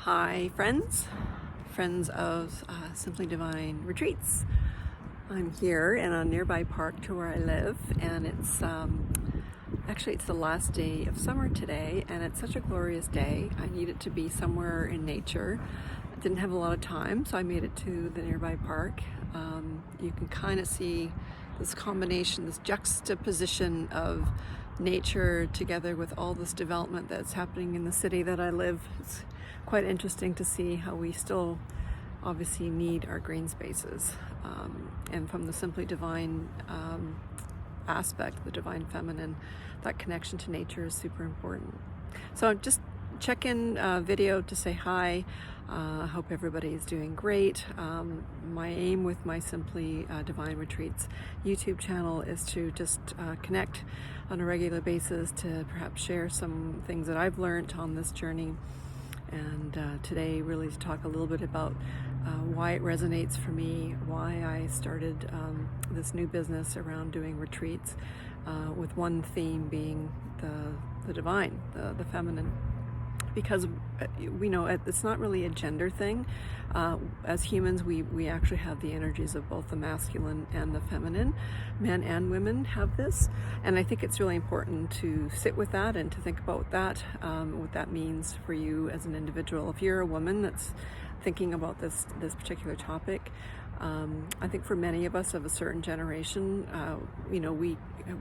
Hi friends of Simply Divine Retreats. I'm here in a nearby park to where I live, and it's actually it's the last day of summer today, and it's such a glorious day. I needed to be somewhere in nature. I didn't have a lot of time, so I made it to the nearby park. You can kind of see this combination, this juxtaposition of nature together with all this development that's happening in the city that I live. It's quite interesting to see how we still obviously need our green spaces. And from the Simply Divine aspect, the Divine Feminine, that connection to nature is super important. So just check-in video to say hi. I hope everybody is doing great. My aim with my Simply Divine Retreats YouTube channel is to just connect on a regular basis, to perhaps share some things that I've learned on this journey. And today really to talk a little bit about why it resonates for me, why I started this new business around doing retreats with one theme being the divine, the feminine. Because we know it's not really a gender thing. As humans, we actually have the energies of both the masculine and the feminine. Men and women have this. And I think it's really important to sit with that and to think about that, what that means for you as an individual. If you're a woman that's thinking about this particular topic, I think for many of us of a certain generation,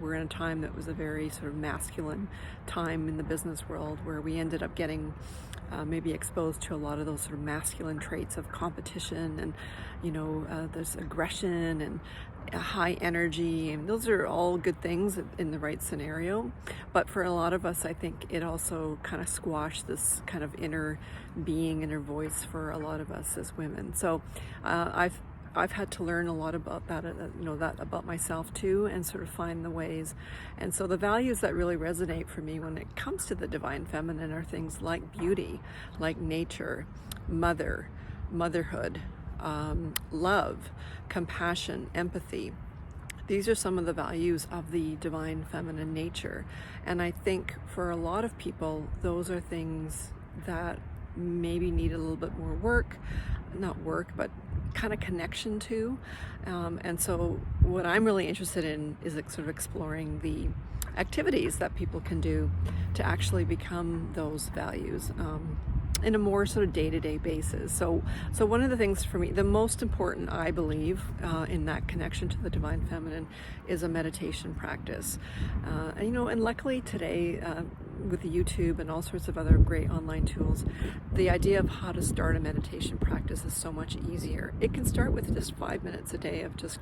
we're in a time that was a very sort of masculine time in the business world, where we ended up getting maybe exposed to a lot of those sort of masculine traits of competition, and there's aggression and high energy, and those are all good things in the right scenario. But for a lot of us, I think it also kind of squashed this kind of inner being, inner voice for a lot of us as women. So I've had to learn a lot about that, that about myself too, and sort of find the ways. And so the values that really resonate for me when it comes to the divine feminine are things like beauty, like nature, motherhood, love, compassion, empathy. These are some of the values of the divine feminine nature. And I think for a lot of people, those are things that maybe need a little bit more work, but kind of connection to. And so what I'm really interested in is sort of exploring the activities that people can do to actually become those values in a more sort of day-to-day basis. So one of the things for me, the most important, I believe, in that connection to the divine feminine is a meditation practice. And luckily today, with the YouTube and all sorts of other great online tools, the idea of how to start a meditation practice is so much easier. It can start with just 5 minutes a day of just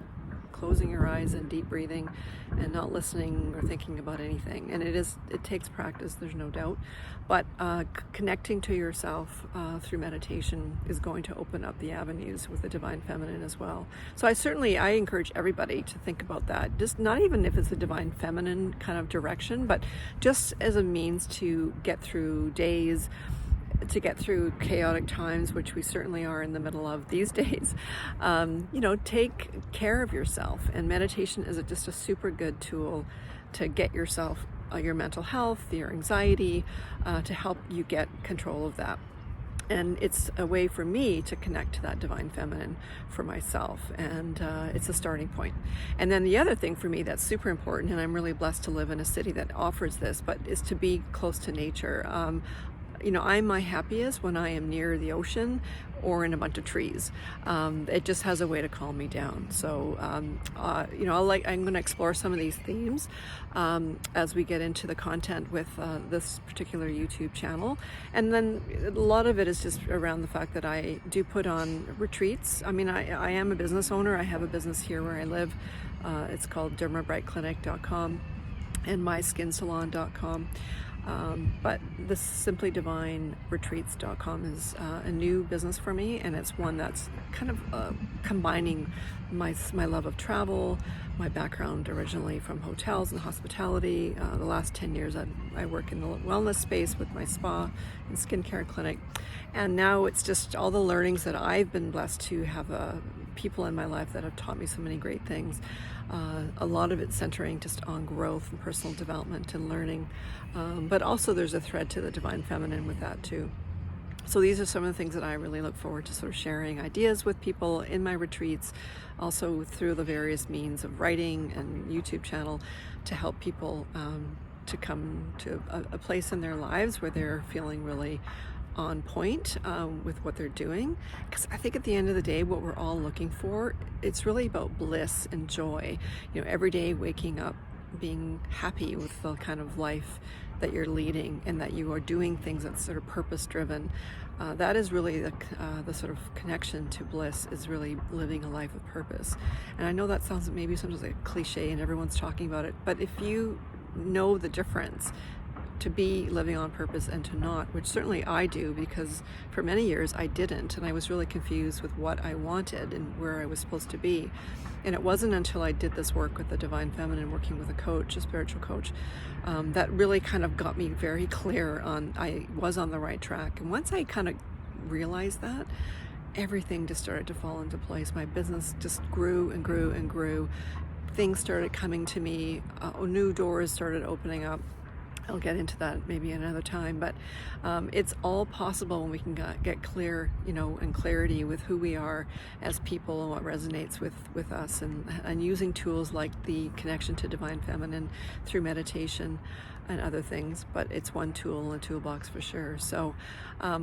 closing your eyes and deep breathing and not listening or thinking about anything. And it takes practice, there's no doubt, but connecting to yourself through meditation is going to open up the avenues with the divine feminine as well. So I encourage everybody to think about that, just not even if it's a divine feminine kind of direction, but just as a means to get through days, to get through chaotic times, which we certainly are in the middle of these days. Take care of yourself, and meditation is just a super good tool to get yourself, your mental health, your anxiety, to help you get control of that. And it's a way for me to connect to that divine feminine for myself, and it's a starting point. And then the other thing for me that's super important, and I'm really blessed to live in a city that offers this, but is to be close to nature. I'm my happiest when I am near the ocean or in a bunch of trees. It just has a way to calm me down. So, I'm going to explore some of these themes as we get into the content with this particular YouTube channel. And then a lot of it is just around the fact that I do put on retreats. I mean, I am a business owner. I have a business here where I live. It's called dermabrightclinic.com and mySkinSalon.com. But this Simply Divine Retreats.com is a new business for me, and it's one that's kind of combining my love of travel, my background originally from hotels and hospitality. The last 10 years I work in the wellness space with my spa and skincare clinic, and now it's just all the learnings that I've been blessed to have people in my life that have taught me so many great things. A lot of it centering just on growth and personal development and learning, but also there's a thread to the divine feminine with that too. So these are some of the things that I really look forward to sort of sharing ideas with people in my retreats, also through the various means of writing and YouTube channel, to help people to come to a place in their lives where they're feeling really on point with what they're doing. Because I think at the end of the day, what we're all looking for, it's really about bliss and joy. Every day waking up being happy with the kind of life that you're leading, and that you are doing things that's sort of purpose driven. That is really the sort of connection to bliss, is really living a life of purpose. And I know that sounds maybe sometimes like a cliche and everyone's talking about it, but if you know the difference to be living on purpose and to not, which certainly I do, because for many years I didn't, and I was really confused with what I wanted and where I was supposed to be. And it wasn't until I did this work with the Divine Feminine, working with a coach, a spiritual coach, that really kind of got me very clear on I was on the right track. And once I kind of realized that, everything just started to fall into place. My business just grew and grew and grew. Things started coming to me, new doors started opening up. I'll get into that maybe another time, but it's all possible when we can get clear, and clarity with who we are as people and what resonates with us, and using tools like the connection to Divine Feminine through meditation and other things. But it's one tool in the toolbox for sure. So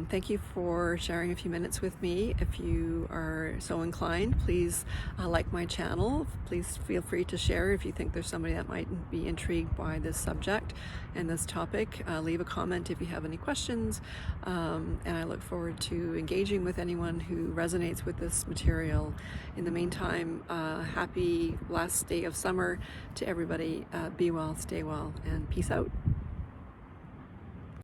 thank you for sharing a few minutes with me. If you are so inclined, please like my channel. Please feel free to share if you think there's somebody that might be intrigued by this subject and this topic. Leave a comment if you have any questions, and I look forward to engaging with anyone who resonates with this material. In the meantime, happy last day of summer to everybody. Be well, stay well, and peace out.